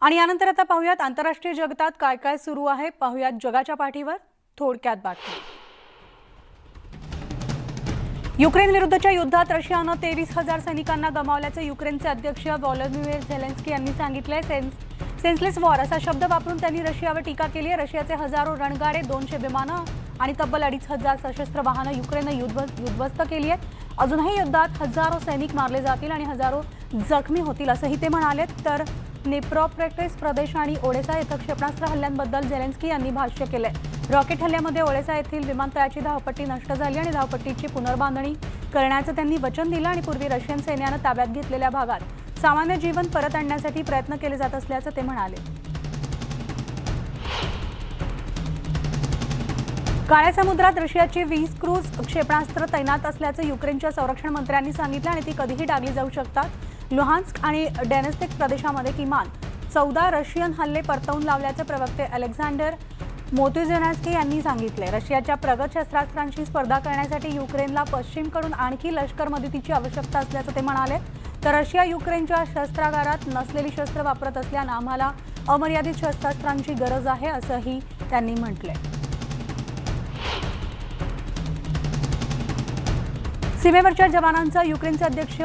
आणि यानंतर आता पाहूयात आंतरराष्ट्रीय जगतात काय काय सुरू आहे। पाहूयात जगाच्या पाठीवर थोडक्यात बातमी। युक्रेन विरुद्धच्या युद्धात रशियाने 23,000 सैनिकांना गमावल्याचे युक्रेनचे अध्यक्ष व्लादिमीर झेलेन्स्की यांनी सांगितले। सेन्सलेस वॉर असा शब्द वापरून त्यांनी रशियावर टीका केली आहे। रशियाचे हजारो रणगाडे, 200 विमानं आणि तब्बल 2,500 सशस्त्र वाहनं युक्रेनने युद्धवस्त केली आहेत। अजूनही युद्धात हजारो सैनिक मारले जातील आणि हजारो जखमी होतील असंही ते म्हणाले। तर निप्रोपेट्रोव्स्क प्रदेश आणि ओडेसा येथे क्षेपणास्त्र हल्ल्यांबद्दल झेलेन्स्की यांनी भाष्य केले। रॉकेट हल्ल्यामध्ये ओडेसा येथील विमानतळाची धावपट्टी नष्ट झाली आणि धावपट्टीची पुनर्बांधणी करण्याचे त्यांनी वचन दिले आणि पूर्वी रशियन सैन्याने ताब्यात घेतलेल्या भागात सामान्य जीवन परत आणण्यासाठी प्रयत्न केले जात असल्याचे ते म्हणाले। काळ्या समुद्रात रशियाची 20 क्रूझ क्षेपणास्त्र तैनात असल्याचे युक्रेनच्या संरक्षण मंत्र्यांनी सांगितले आणि ती कधीही डागली जाऊ शकतात। लुहान्स्क आणि डोनेत्स्क प्रदेशामध्ये किमान 14 रशियन हल्ले परतवून लावल्याचे प्रवक्ते अलेक्झांडर मोतुझेन्स्की यांनी सांगितले। रशियाच्या प्रगत शस्त्रास्त्रांशी स्पर्धा करण्यासाठी युक्रेनला पश्चिमकडून आणखी लष्कर मदतीची आवश्यकता असल्याचे ते म्हणाले। तर रशिया युक्रेनच्या शस्त्रागारात नसलेली शस्त्र वापरत असल्याने आम्हाला अमर्यादित शस्त्रास्त्रांची गरज आहे असंही त्यांनी म्हटले। सीमेवरच्या जवानांचा युक्रेनचे अध्यक्ष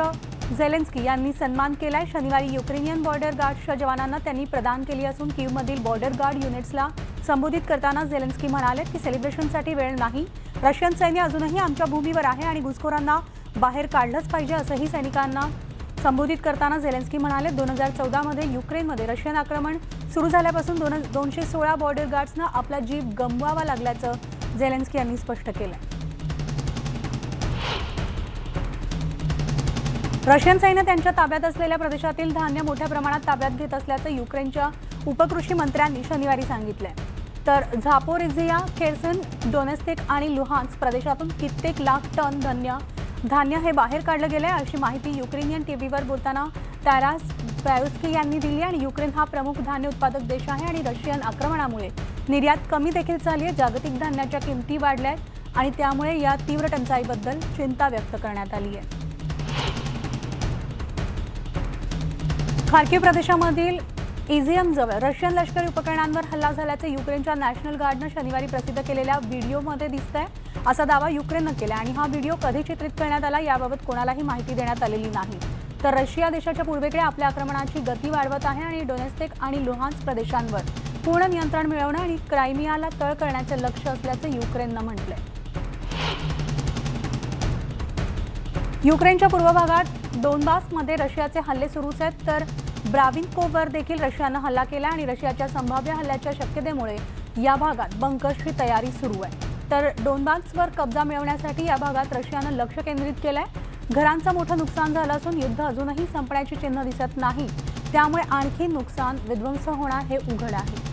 झेलेन्स्की यांनी सन्मान केलाय। शनिवारी युक्रेनियन बॉर्डर गार्डच्या जवानांना त्यांनी प्रदान केली असून कीवमधील बॉर्डर गार्ड युनिट्सला संबोधित करताना झेलेन्स्की म्हणाले की सेलिब्रेशनसाठी वेळ नाही। रशियन सैन्य अजूनही आमच्या भूमीवर आहे आणि घुसखोरांना बाहेर काढलंच पाहिजे असंही सैनिकांना संबोधित करताना झेलेन्स्की म्हणाले। 2014 मध्ये युक्रेनमध्ये रशियन आक्रमण सुरू झाल्यापासून 216 बॉर्डर गार्ड्सना आपला जीव गमवावा लागल्याचं झेलेन्स्की यांनी स्पष्ट केलं। रशियन सैन्य त्यांच्या ताब्यात असलेल्या प्रदेशातील धान्य मोठ्या प्रमाणात ताब्यात घेत असल्याचं युक्रेनच्या उपकृषी मंत्र्यांनी शनिवारी सांगितले। तर झापोरिझिया, खेर्सन, डोनेत्स्क आणि लुहान्स्क प्रदेशातून कित्येक लाख टन धान्य हे बाहेर काढले गेले अशी माहिती युक्रेनियन टीव्हीवर बोलताना तारास बायोस्की यांनी दिली। आणि युक्रेन हा प्रमुख धान्य उत्पादक देश आहे आणि रशियन आक्रमणामुळे निर्यात कमी देखील झाली आहे। जागतिक धान्याच्या किमती वाढल्या आहेत आणि त्यामुळे या तीव्र टंचाईबद्दल चिंता व्यक्त करण्यात आली आहे। खार्किव्ह प्रदेशामधील इझियमजवळ रशियन लष्करी उपकरणांवर हल्ला झाल्याचे युक्रेनच्या नॅशनल गार्डनं शनिवारी प्रसिद्ध केलेल्या व्हिडिओमध्ये दिसतंय असा दावा युक्रेननं केला आणि हा व्हिडिओ कधी चित्रित करण्यात आला याबाबत कोणालाही माहिती देण्यात आलेली नाही। तर रशिया देशाच्या पूर्वेकडे आपल्या आक्रमणाची गती वाढवत आहे आणि डोनेत्स्क आणि लुहान्स्क प्रदेशांवर पूर्ण नियंत्रण मिळवणं आणि क्रायमियाला तळ करण्याचे लक्ष्य असल्याचे युक्रेननं म्हटलंय। युक्रेनच्या पूर्व भागात डोनबासमध्ये रशियाचे हल्ले सुरूच आहेत। तर ब्राविन्कोवर देखील रशियानं हल्ला केला आणि रशियाच्या संभाव्य हल्ल्याच्या शक्यतेमुळे या भागात बंकर्सची तयारी सुरू आहे। तर डोनबासवर कब्जा मिळवण्यासाठी या भागात रशियानं लक्ष केंद्रित केलंय। घरांचं मोठं नुकसान झालं असून युद्ध अजूनही संपण्याची चिन्ह दिसत नाही, त्यामुळे आणखी नुकसान, विध्वंस होणार हे उघड आहे।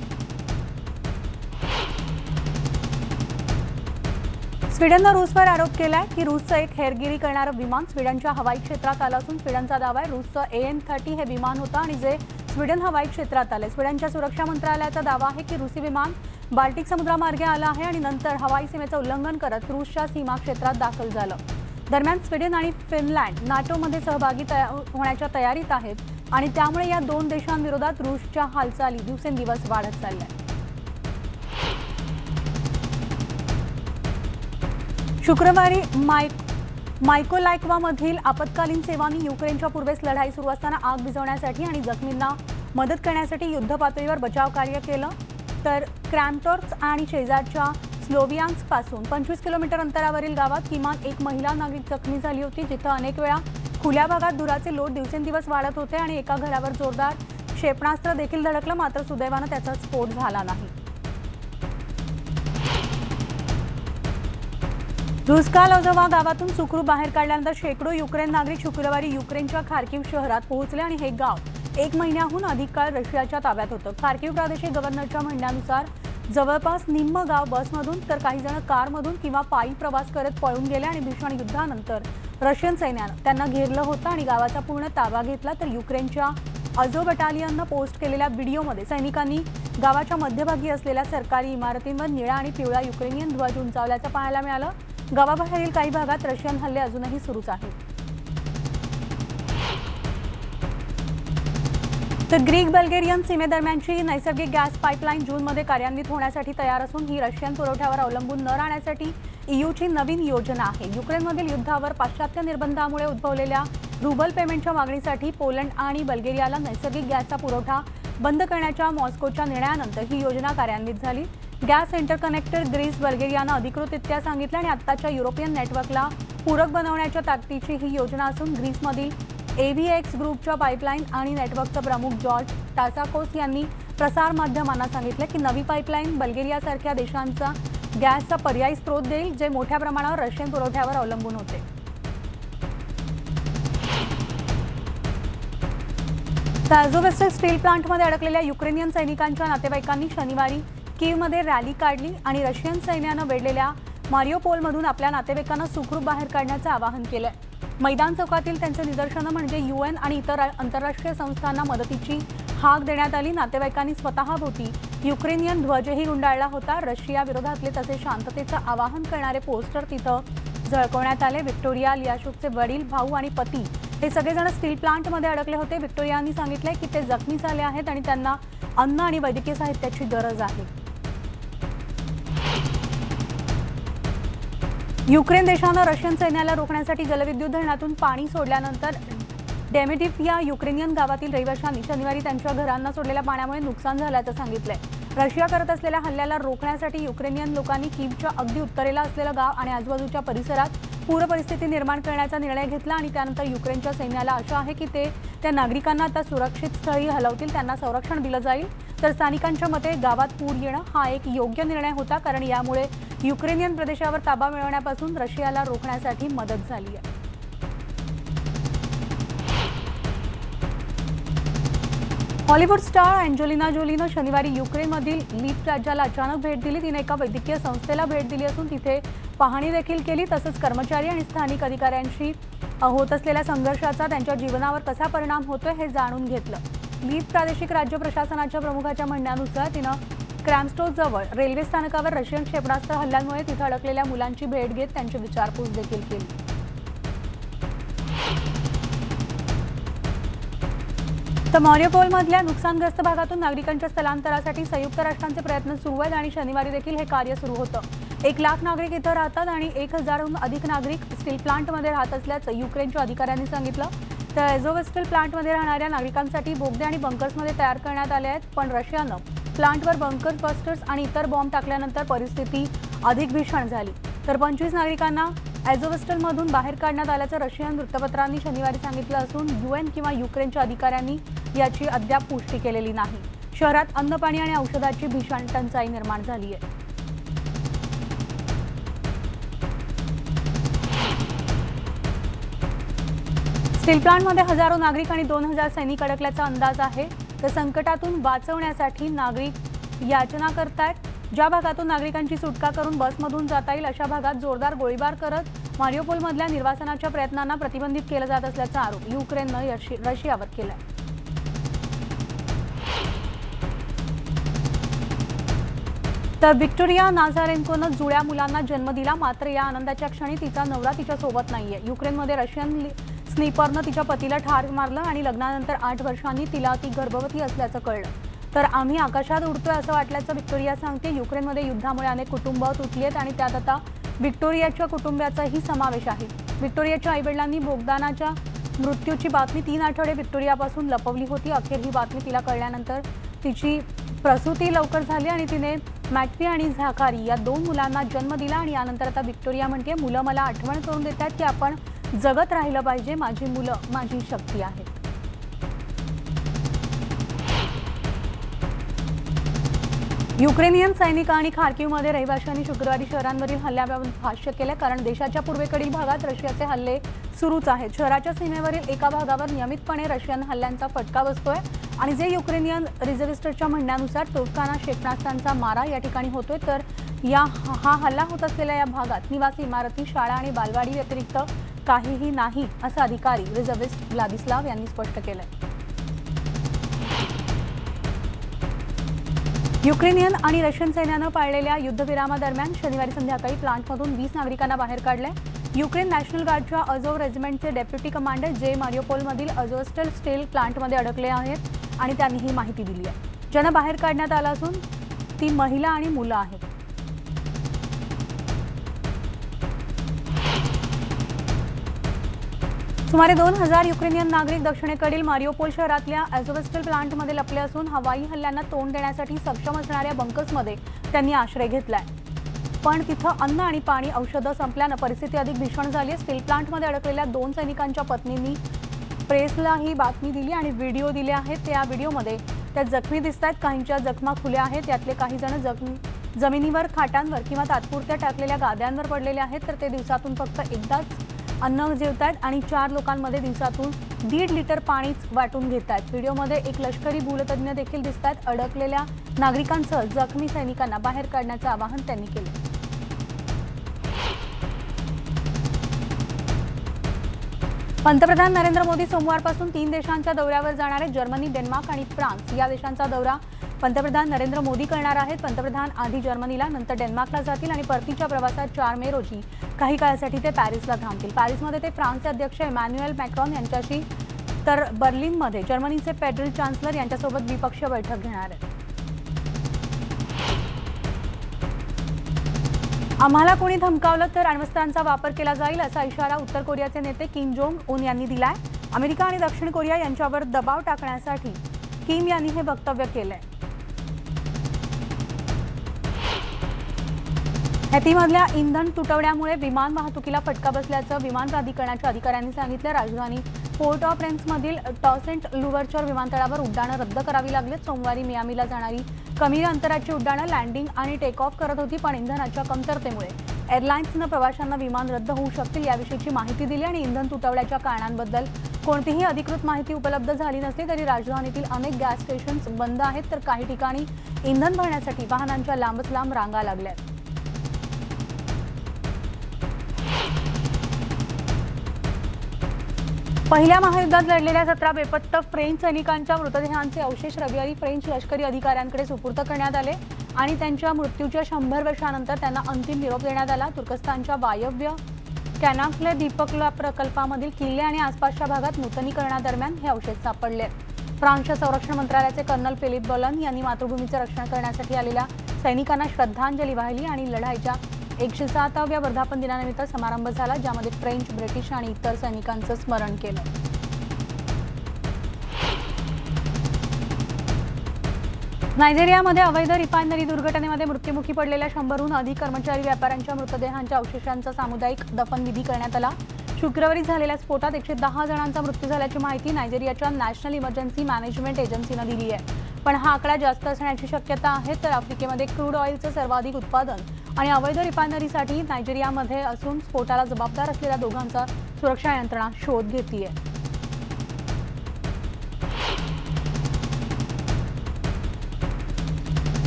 स्वीडननं रूसवर आरोप केलाय की रूसचं एक हेरगिरी करणारं विमान स्वीडनच्या हवाई क्षेत्रात आलं असून स्वीडनचा दावा आहे रूसचं AN-30 हे विमान होतं आणि जे स्वीडन हवाई क्षेत्रात आले। स्वीडनच्या सुरक्षा मंत्रालयाचा दावा आहे की रूसी विमान बाल्टिक समुद्रामार्गे आलं आहे आणि नंतर हवाई सीमेचं उल्लंघन करत रूसच्या सीमा क्षेत्रात दाखल झालं। दरम्यान स्वीडन आणि फिनलँड नाटोमध्ये सहभागी होण्याच्या तयारीत आहेत आणि त्यामुळे या दोन देशांविरोधात रूसच्या हालचाली दिवसेंदिवस वाढत चालल्या। शुक्रवारी मायकोलायव्हमधील आपत्कालीन सेवांनी युक्रेनच्या पूर्वेस लढाई सुरू असताना आग विझवण्यासाठी आणि जखमींना मदत करण्यासाठी युद्धपातळीवर बचाव कार्य केलं। तर क्रॅमटोर्स्क आणि शेजारच्या स्लोव्हियान्स्कपासून 25 किलोमीटर अंतरावरील गावात किमान एक महिला नागरिक जखमी झाली होती, जिथं अनेक वेळा खुल्या भागात धुराचे लोट दिवसेंदिवस वाढत होते आणि एका घरावर जोरदार क्षेपणास्त्र देखील धडकलं, मात्र सुदैवानं त्याचा स्फोट झाला नाही। रुसकालोजोवा गावातून सुखरूप बाहेर काढल्यानंतर शेकडो युक्रेन नागरिक शुक्रवारी युक्रेनच्या खार्किव्ह शहरात पोहोचले आणि हे गाव 1 महिन्याहून अधिक काळ रशियाच्या ताब्यात होतं। खार्किव्ह प्रादेशिक गव्हर्नरच्या म्हणण्यानुसार जवळपास निम्म गाव बसमधून तर काही जण कारमधून किंवा पायी प्रवास करत पळून गेले आणि भीषण युद्धानंतर रशियन सैन्यानं त्यांना घेरलं होतं आणि गावाचा पूर्ण ताबा घेतला। तर युक्रेनच्या अझो बटालियननं पोस्ट केलेल्या व्हिडिओमध्ये सैनिकांनी गावाच्या मध्यभागी असलेल्या सरकारी इमारतींवर निळा आणि पिवळा युक्रेनियन ध्वज उंचावल्याचं पाहायला मिळालं। गावाबाहेरील काही भागात रशियन हल्ले अजूनही सुरूच आहेत। तर ग्रीक बल्गेरियन सीमेदरम्यानची नैसर्गिक गॅस पाईपलाईन जूनमध्ये कार्यान्वित होण्यासाठी तयार असून ही रशियन पुरवठ्यावर अवलंबून न राहण्यासाठी ईयूची नवीन योजना आहे. युक्रेनमधील युद्धावर पाश्चात्य निर्बंधामुळे उद्भवलेल्या रुबल पेमेंटच्या मागणीसाठी पोलंड आणि बल्गेरियाला नैसर्गिक गॅसचा पुरवठा बंद करण्याच्या मॉस्कोच्या निर्णयानंतर ही योजना कार्यान्वित झाली. गॅस इंटरकनेक्टेड ग्रीस बल्गेरियानं अधिकृतरित्या सांगितलं आणि आत्ताच्या युरोपियन नेटवर्कला पूरक बनवण्याच्या ताकदीची ही योजना असून ग्रीसमधील AVX ग्रुपच्या पाईपलाईन आणि नेटवर्कचे प्रमुख जॉर्ज टासाकोस यांनी प्रसारमाध्यमांना सांगितलं की नवी पाईपलाईन बल्गेरियासारख्या देशांचा गॅसचा पर्यायी स्रोत देईल, जे मोठ्या प्रमाणावर रशियन पुरवठ्यावर अवलंबून होते. अझोव्स्टल स्टील प्लांटमध्ये अडकलेल्या युक्रेनियन सैनिकांच्या नातेवाईकांनी शनिवारी कीव्हमध्ये रॅली काढली आणि रशियन सैन्यानं वेढलेल्या मारियोपोलमधून आपल्या नातेवाईकांना सुखरूप बाहेर काढण्याचं आवाहन केलंय. मैदान चौकातील त्यांचे निदर्शनं म्हणजे UN आणि इतर आंतरराष्ट्रीय संस्थांना मदतीची हाक देण्यात आली. नातेवाईकांनी स्वतःभोवती युक्रेनियन ध्वजही गुंडाळला होता. रशिया विरोधातले तसे शांततेचं आवाहन करणारे पोस्टर तिथं झळकवण्यात आले. व्हिक्टोरिया लियाशुकचे वडील, भाऊ आणि पती हे सगळेजण स्टील प्लांटमध्ये अडकले होते. व्हिक्टोरियानी सांगितलंय की ते जखमी झाले आहेत आणि त्यांना अन्न आणि वैद्यकीय साहित्याची गरज आहे. युक्रेन देशानं रशियन सैन्याला रोखण्यासाठी जलविद्युत धरणातून पाणी सोडल्यानंतर डेमेटिफ या युक्रेनियन गावातील रहिवाशांनी शनिवारी त्यांच्या घरांना सोडलेल्या पाण्यामुळे नुकसान झाल्याचं सांगितलंय. रशिया करत असलेल्या हल्ल्याला रोखण्यासाठी युक्रेनियन लोकांनी कीव्हच्या अगदी उत्तरेला असलेलं गाव आणि आजूबाजूच्या परिसरात पूर परिस्थिती निर्माण करण्याचा निर्णय घेतला आणि त्यानंतर युक्रेनच्या सैन्याला आशा आहे की ते त्या नागरिकांना आता सुरक्षित स्थळी हलवतील, त्यांना संरक्षण दिलं जाईल. तर स्थानिकांच्या मते गावात पूर येणं हा एक योग्य निर्णय होता, कारण यामुळे युक्रेनियन प्रदेशावर ताबा मिळवण्यापासून रशियाला रोखण्यासाठी मदत झाली आहे. हॉलिवूड स्टार अँजेलिना जोलीनं शनिवारी युक्रेनमधील लीप राज्याला अचानक भेट दिली. तिने एका वैद्यकीय संस्थेला भेट दिली असून तिथे पाहणी देखील केली. तसंच कर्मचारी आणि स्थानिक अधिकाऱ्यांशी होत असलेल्या संघर्षाचा त्यांच्या जीवनावर कसा परिणाम होतोय हे जाणून घेतलं. लीप प्रादेशिक राज्य प्रशासनाच्या प्रमुखाच्या म्हणण्यानुसार तिनं क्रॅम्स्टोजवळ रेल्वे स्थानकावर रशियन क्षेपणास्त्र हल्ल्यामुळे तिथे अडकलेल्या मुलांची भेट घेत त्यांची विचारपूस देखील केली. तर मारियोपोलमधल्या नुकसानग्रस्त भागातून नागरिकांच्या स्थलांतरासाठी संयुक्त राष्ट्रांचे प्रयत्न सुरू आहेत आणि शनिवारी देखील हे कार्य सुरू होतं. 1 लाख नागरिक इथं राहतात आणि 1000हून अधिक नागरिक स्टील प्लांटमध्ये राहत असल्याचं युक्रेनच्या अधिकाऱ्यांनी सांगितलं. तर अझोव्स्टल प्लांटमध्ये राहणाऱ्या नागरिकांसाठी बोगदे आणि बंकर्समध्ये तयार करण्यात आले आहेत, पण रशियानं प्लांटवर बंकर्स बस्टर्स आणि इतर बॉम्ब टाकल्यानंतर परिस्थिती अधिक भीषण झाली. तर 25 नागरिकांना अझोव्स्टलमधून बाहेर काढण्यात आल्याचं रशियन वृत्तपत्रांनी शनिवारी सांगितलं असून UN किंवा युक्रेनच्या अधिकाऱ्यांनी याची अद्याप पुष्टी केलेली नाही. शहरात अन्न, पाणी आणि औषधाची भीषण टंचाई निर्माण झाली आहे. स्टील प्लांटमध्ये हजारो नागरिक आणि 2000 सैनिक अडकल्याचा अंदाज आहे. तर संकटातून वाचवण्यासाठी नागरिक याचना करतायत. ज्या भागातून नागरिकांची सुटका करून बसमधून जाता येईल अशा भागात जोरदार गोळीबार करत मारियोपोलमधल्या निर्वासनाच्या प्रयत्नांना प्रतिबंधित केलं जात असल्याचा आरोप युक्रेननं रशियावर केलाय. तर व्हिक्टोरिया नाझारेन्कोनं जुळ्या मुलांना जन्म दिला, मात्र या आनंदाच्या क्षणी तिचा नवरा तिच्या सोबत नाहीये. युक्रेनमध्ये रशियन स्निपरनं तिच्या पतीला ठार मारलं आणि लग्नानंतर 8 वर्षांनी तिला ती गर्भवती असल्याचं कळलं. तर आम्ही आकाशात उडतोय असं वाटल्याचं व्हिक्टोरिया सांगते. युक्रेनमध्ये युद्धामुळे अनेक कुटुंब तुटली आहेत आणि त्यात आता व्हिक्टोरियाच्या कुटुंबाचाही समावेश आहे. व्हिक्टोरियाच्या आईवडिलांनी बोगदानाच्या मृत्यूची बातमी 3 आठवडे व्हिक्टोरियापासून लपवली होती. अखेर ही बातमी तिला कळल्यानंतर तिची प्रसूती लवकर झाली आणि तिने मॅक्फी आणि झाकारी या 2 मुलांना जन्म दिला आणि यानंतर आता व्हिक्टोरिया म्हणते, मुलं मला आठवण करून देतात की आपण जगत राहिलं पाहिजे. माझी मुलं माझी शक्ती आहेत. युक्रेनियन सैनिक आणि खार्किव्हमध्ये रहिवाशांनी शुक्रवारी शहरांवरील हल्ल्याबाबत भाष्य केलं, कारण देशाच्या पूर्वेकडील भागात रशियाचे हल्ले सुरूच आहेत. शहराच्या सीमेवरील एका भागावर नियमितपणे रशियन हल्ल्यांचा फटका बसतोय आणि जे युक्रेनियन रिझर्व्हिस्टच्या म्हणण्यानुसार तोफखाना क्षेपणास्त्रांचा मारा या ठिकाणी होतोय. तर हा हल्ला होत असलेल्या या भागात निवासी इमारती, शाळा आणि बालवाडी व्यतिरिक्त काहीही नाही असं अधिकारी रिझर्व्हिस्ट व्लादिस्लाव यांनी स्पष्ट केलंय. युक्रेनियन आणि रशियन सैन्यानं पाळलेल्या युद्धविरामादरम्यान शनिवारी संध्याकाळी प्लांटमधून 20 नागरिकांना बाहेर काढलंय. युक्रेन नॅशनल गार्डच्या अझोव रेजिमेंटचे डेप्युटी कमांडर जे मारियोपोलमधील अझोव्स्टल स्टील प्लांटमध्ये अडकले आहेत. आणि त्यांनी ही माहिती दिली आहे. ज्यांना बाहेर काढण्यात आलं असून ती महिला आणि मुलं आहेत. सुमारे 2000 युक्रेनियन नागरिक दक्षिणेकडील मारियोपोल शहरातल्या अझोव्स्टल प्लांटमध्ये लपले असून हवाई हल्ल्यांना तोंड देण्यासाठी सक्षम असणाऱ्या बंकर्समध्ये त्यांनी आश्रय घेतलाय. पण तिथं अन्न आणि पाणी औषधं संपल्यानं परिस्थिती अधिक भीषण झाली आहे. स्टील प्लांटमध्ये अडकलेल्या 2 सैनिकांच्या पत्नींनी प्रेसला ही बातमी दिली आणि व्हिडिओ दिले आहेत. त्या व्हिडिओमध्ये त्या जखमी दिसत आहेत. काहींच्या जखमा खुल्या आहेत. यातले काही जण जमिनीवर, खाटांवर किंवा तात्पुरत्या टाकलेल्या गाद्यांवर पडलेले आहेत. तर ते दिवसातून फक्त एकदाच अन्न जेवतायत आणि 4 लोकांमध्ये दिवसातून 1.5 लिटर पाणीच वाटून घेतायत. व्हिडिओमध्ये एक लष्करी भूलतज्ञ देखील दिसतात. अडकलेल्या नागरिकांसह जखमी सैनिकांना बाहेर काढण्याचं आवाहन त्यांनी केलं. पंतप्रधान नरेंद्र मोदी सोमवारपासून 3 देशांच्या दौऱ्यावर जाणार आहेत. जर्मनी, डेन्मार्क आणि फ्रान्स या देशांचा दौरा पंतप्रधान नरेंद्र मोदी करणार आहेत. पंतप्रधान आधी जर्मनीला, नंतर डेन्मार्कला जातील आणि परतीच्या प्रवासात 4 मे रोजी काही काळासाठी ते पॅरिसला थांबतील. पॅरिसमध्ये ते फ्रान्सचे अध्यक्ष इमॅन्युएल मॅक्रॉन यांच्याशी, तर बर्लिनमध्ये जर्मनीचे फेडरल चान्सलर यांच्यासोबत द्विपक्षीय बैठक घेणार आहेत. आम्हाला कोणी धमकावलं तर अण्वस्त्रांचा वापर केला जाईल असा इशारा उत्तर कोरियाचे नेते किम जोंग उन यांनी दिलाय. अमेरिका आणि दक्षिण कोरिया यांच्यावर दबाव टाकण्यासाठी किम यांनी हे वक्तव्य केलंय. हॅतीमधल्या इंधन तुटवड्यामुळे विमान वाहतुकीला फटका बसल्याचं विमान प्राधिकरणाच्या अधिकाऱ्यांनी सांगितलं. राजधानी पोर्ट ऑफ प्रिन्समधील टॉसेंट लुव्हरचर विमानतळावर उड्डाणं रद्द करावी लागलीत. सोमवारी मियामीला जाणारी कमी अंतराची उड्डाणं लँडिंग आणि टेक ऑफ करत होती, पण इंधनाच्या कमतरतेमुळे एअरलाईन्सनं प्रवाशांना विमान रद्द होऊ शकतील याविषयीची माहिती दिली आणि इंधन तुटवड्याच्या कारणांबद्दल कोणतीही अधिकृत माहिती उपलब्ध झाली नसली तरी राजधानीतील अनेक गॅस स्टेशन्स बंद आहेत, तर काही ठिकाणी इंधन भरण्यासाठी वाहनांच्या लांबच लांब रांगा लागल्यात. पहिल्या महायुद्धात लढलेल्या 17 बेपत्ता फ्रेंच सैनिकांच्या मृतदेहांचे अवशेष रविवारी फ्रेंच लष्करी अधिकाऱ्यांकडे सुपूर्द करण्यात आले आणि त्यांच्या मृत्यूच्या 100 वर्षांनंतर त्यांना अंतिम निरोप देण्यात आला. तुर्कस्तानच्या वायव्य कॅनाक्ले दीपकला प्रकल्पामधील किल्ले आणि आसपासच्या भागात नूतनीकरणादरम्यान हे अवशेष सापडले. फ्रान्सच्या संरक्षण मंत्रालयाचे कर्नल फिलिप बॉलन यांनी मातृभूमीचे रक्षण करण्यासाठी आलेल्या सैनिकांना श्रद्धांजली वाहिली आणि लढाईच्या 107व्या वर्धापन दिनानिमित्त समारंभ झाला, ज्यामध्ये फ्रेंच, ब्रिटिश आणि इतर सैनिकांचं स्मरण केलं. नायजेरियामध्ये अवैध रिफायनरी दुर्घटनेमध्ये मृत्युमुखी पडलेल्या 100हून अधिक कर्मचारी व्यापाऱ्यांच्या मृतदेहांच्या अवशेषांचा सामुदायिक दफनविधी करण्यात आला. शुक्रवारी झालेल्या स्फोटात 110 जणांचा मृत्यू झाल्याची माहिती नायजेरियाच्या नॅशनल इमर्जन्सी मॅनेजमेंट एजन्सीनं दिली आहे. पण हा आकडा जास्त असण्याची शक्यता आहे. तर आफ्रिकेमध्ये क्रूड ऑइलचं सर्वाधिक उत्पादन आणि अवैध रिफायनरीसाठी नायजेरियामध्ये असून स्फोटाला जबाबदार असलेल्या दोघांचा सुरक्षा यंत्रणा शोध घेतेय.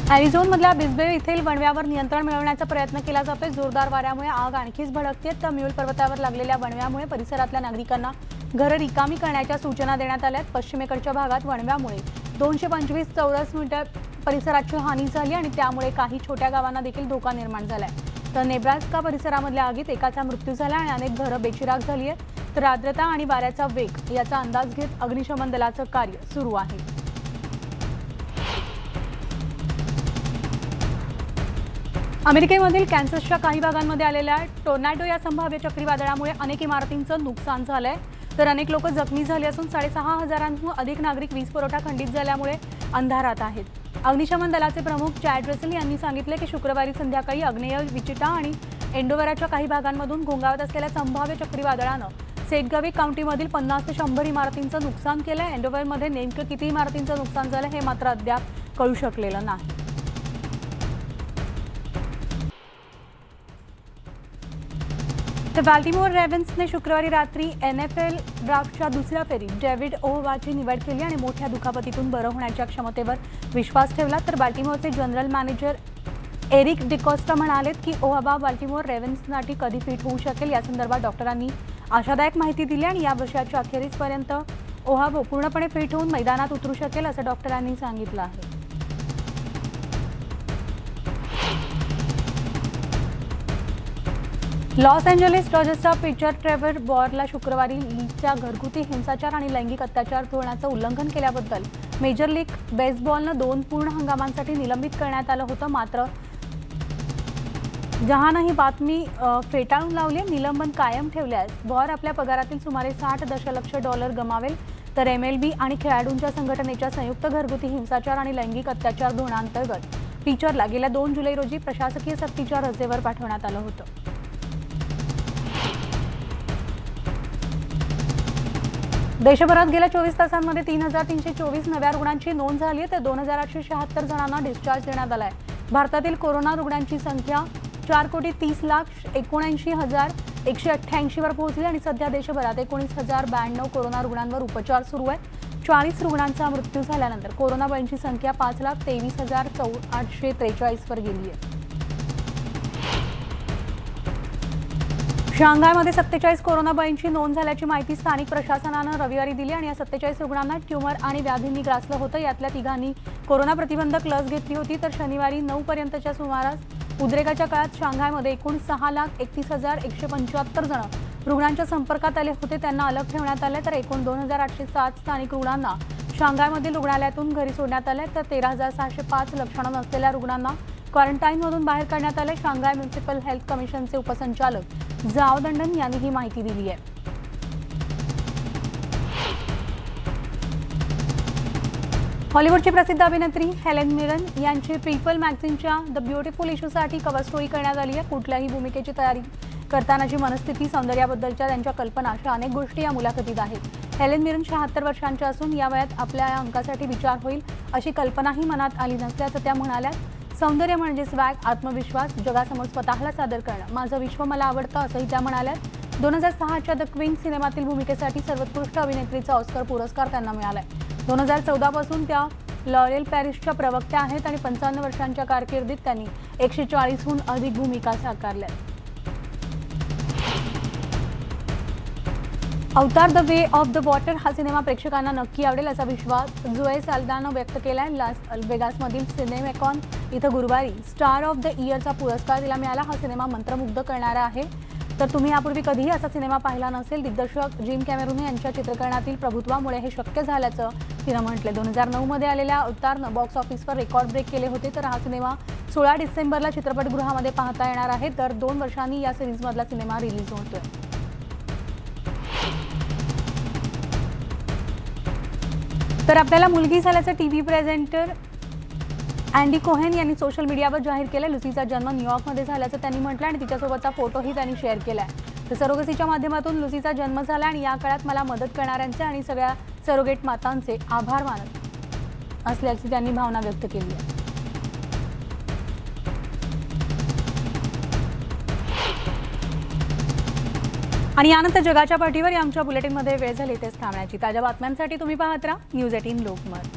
अॅरिझोनामधल्या बिस्बे येथील वणव्यावर नियंत्रण मिळवण्याचा प्रयत्न केला जातोय. जोरदार वाऱ्यामुळे आग आणखीच भडकते. तर म्यूल पर्वतावर लागलेल्या वणव्यामुळे परिसरातल्या नागरिकांना घरं रिकामी करण्याच्या सूचना देण्यात आल्यात. पश्चिमेकडच्या भागात वणव्यामुळे 225 चौरस मीटर परिसराची हानी झाली आणि त्यामुळे काही छोट्या गावांना देखील धोका निर्माण झालाय. तर नेब्रास्का परिसरामधल्या आगीत एकाचा मृत्यू झाला आणि अनेक घरं बेचिराख झाली आहेत. तर आर्द्रता आणि वाऱ्याचा वेग याचा अंदाज घेत अग्निशमन दलाचं कार्य सुरू आहे. अमेरिकेमधील कॅन्ससच्या काही भागांमध्ये आलेल्या टोर्नाडो या संभाव्य चक्रीवादळामुळे अनेक इमारतींचं नुकसान झालंय. तर अनेक लोक जखमी झाले असून 6,500हून अधिक नागरिक वीज पुरवठा खंडित झाल्यामुळे अंधारात आहेत. अग्निशमन दलाचे प्रमुख चॅड रसेल यांनी सांगितले की शुक्रवारी संध्याकाळी आग्नेय विचिटा आणि एंडोवराच्या काही भागांमधून घोंगावत असलेल्या संभाव्य चक्रीवादळानं सेंटगवी काउंटीमधील 50 ते 100 इमारतींचं नुकसान केलंय. एंडोवरमध्ये नेमकं किती इमारतींचं नुकसान झालं हे मात्र अद्याप कळू शकलेलं नाही. तर बाल्टिमोर रेव्हन्सने शुक्रवारी रात्री NFL ड्राफ्टच्या दुसऱ्या फेरीत डेव्हिड ओहवाची निवड केली आणि मोठ्या दुखापतीतून बरं होण्याच्या क्षमतेवर विश्वास ठेवला. तर बाल्टिमोरचे जनरल मॅनेजर एरिक डिकॉस्टा म्हणाले की ओहवा बाल्टिमोर रेव्हन्ससाठी कधी फिट होऊ शकेल या संदर्भात डॉक्टरांनी आशादायक माहिती दिली आणि या वर्षाच्या अखेरीसपर्यंत ओहावो पूर्णपणे फिट होऊन मैदानात उतरू शकेल असं डॉक्टरांनी सांगितलं आहे. लॉस एंजेलिस डॉजर्सचा पिचर ट्रेव्हर बॉरला शुक्रवारी लीगच्या घरगुती हिंसाचार आणि लैंगिक अत्याचार धोरणाचं उल्लंघन केल्याबद्दल मेजर लीग बेसबॉलनं 2 पूर्ण हंगामांसाठी निलंबित करण्यात आलं होतं. मात्र जहानं ही बातमी फेटाळून लावली. निलंबन कायम ठेवल्यास वॉर आपल्या पगारातील सुमारे $60 दशलक्ष गमावेल. तर MLB आणि खेळाडूंच्या संघटनेच्या संयुक्त घरगुती हिंसाचार आणि लैंगिक अत्याचार धोरणांतर्गत पिचरला गेल्या 2 जुलै रोजी प्रशासकीय सक्तीच्या रजेवर पाठवण्यात आलं होतं. देशभरात गेल्या 24 तासांमध्ये 3,324 नव्या रुग्णांची नोंद झाली आहे. तर 2,876 जणांना डिस्चार्ज देण्यात आलाय. भारतातील कोरोना रुग्णांची संख्या 4,30,79,188 वर पोहोचली आणि सध्या देशभरात 19,092 कोरोना रुग्णांवर उपचार सुरू आहेत. 40 रुग्णांचा मृत्यू झाल्यानंतर कोरोना बळींची संख्या 5,23,843 वर गेली आहे. शांघायमध्ये 47 कोरोना बळींची नोंद झाल्याची माहिती स्थानिक प्रशासनानं रविवारी दिली आणि या 47 रुग्णांना ट्यूमर आणि व्याधींनी ग्रासलं होतं. यातल्या 3 कोरोना प्रतिबंधक लस घेतली होती. तर शनिवारी 9 पर्यंतच्या सुमारास उद्रेकाच्या काळात शांघायमध्ये एकूण 6,31,175 जण रुग्णांच्या संपर्कात आले होते. त्यांना अलग ठेवण्यात आले. तर एकूण 2,807 स्थानिक रुग्णांना शांघायमधील रुग्णालयातून घरी सोडण्यात आले. तर 13,605 लक्षणं नसलेल्या रुग्णांना क्वारंटाईनमधून बाहेर काढण्यात आले. शांघाय म्युनिसिपल हेल्थ कमिशनचे उपसंचालक जाओ दंडन यांनी ही माहिती दिली आहे. हॉलिवूडची प्रसिद्ध अभिनेत्री हेलेन मिरन यांची पीपल मॅगझिनच्या द ब्युटिफुल इश्यूसाठी कव्हर स्टोरी करण्यात आली आहे. कुठल्याही भूमिकेची तयारी करतानाची मनस्थिती, सौंदर्याबद्दलच्या त्यांच्या कल्पना अशा अनेक गोष्टी या मुलाखतीत आहेत. हेलेन मिरन 76 वर्षांच्या असून या वयात आपल्या या अंकासाठी विचार होईल अशी कल्पनाही मनात आली नसल्याचं त्या म्हणाल्या. सौंदर्य म्हणजे स्वॅग, आत्मविश्वास, जगासमोर स्वतःला सादर करणं, माझं विश्व मला आवडतं असंही त्या म्हणाल्या. 2006च्या द क्वीन सिनेमातील भूमिकेसाठी सर्वोत्कृष्ट अभिनेत्रीचा ऑस्कर पुरस्कार त्यांना मिळालाय. 2014 पासून त्या लॉरेल पॅरिसच्या प्रवक्त्या आहेत आणि 55 वर्षांच्या कारकिर्दीत त्यांनी 140हून अधिक भूमिका साकारल्या. अवतार the way of the water हा सिनेमा प्रेक्षकांना नक्की आवडेल असा विश्वास जोए साल्दानं व्यक्त केलाय. लास वेगासमधील सिनेमॅकॉन इथं गुरुवारी स्टार ऑफ द इयरचा पुरस्कार तिला मिळाला. हा सिनेमा मंत्रमुग्ध करणारा आहे. तर तुम्ही यापूर्वी कधीही असा सिनेमा पाहिला नसेल. दिग्दर्शक जिम कॅमेरून यांच्या चित्रीकरणातील प्रभुत्वामुळे हे शक्य झाल्याचं तिनं म्हटलं. 2009 मध्ये आलेल्या अवतारनं बॉक्स ऑफिसवर रेकॉर्ड ब्रेक केले होते. तर हा सिनेमा 16 डिसेंबरला चित्रपटगृहामध्ये पाहता येणार आहे. तर 2 वर्षांनी या सिरीजमधला सिनेमा रिलीज होतोय. तर आपल्याला मुलगी झाल्याचं टीव्ही प्रेझेंटर अँडी कोहेन यांनी सोशल मीडियावर जाहीर केलं. लुसीचा जन्म न्यूयॉर्कमध्ये झाल्याचं त्यांनी म्हटलं आणि तिच्यासोबतचा फोटोही त्यांनी शेअर केलाय. तर सरोगसीच्या माध्यमातून लुसीचा जन्म झाला आणि या काळात मला मदत करणाऱ्यांचे आणि सगळ्या सरोगेट मातांचे आभार मानत असल्याची त्यांनी भावना व्यक्त केली आहे. आणि यानंतर जगाच्या पाठीवर आमच्या बुलेटिनमध्ये वेळ झाली तेच थांबण्याची. ताज्या बातम्यांसाठी तुम्ही पाहत राहा न्यूज 18 लोकमत.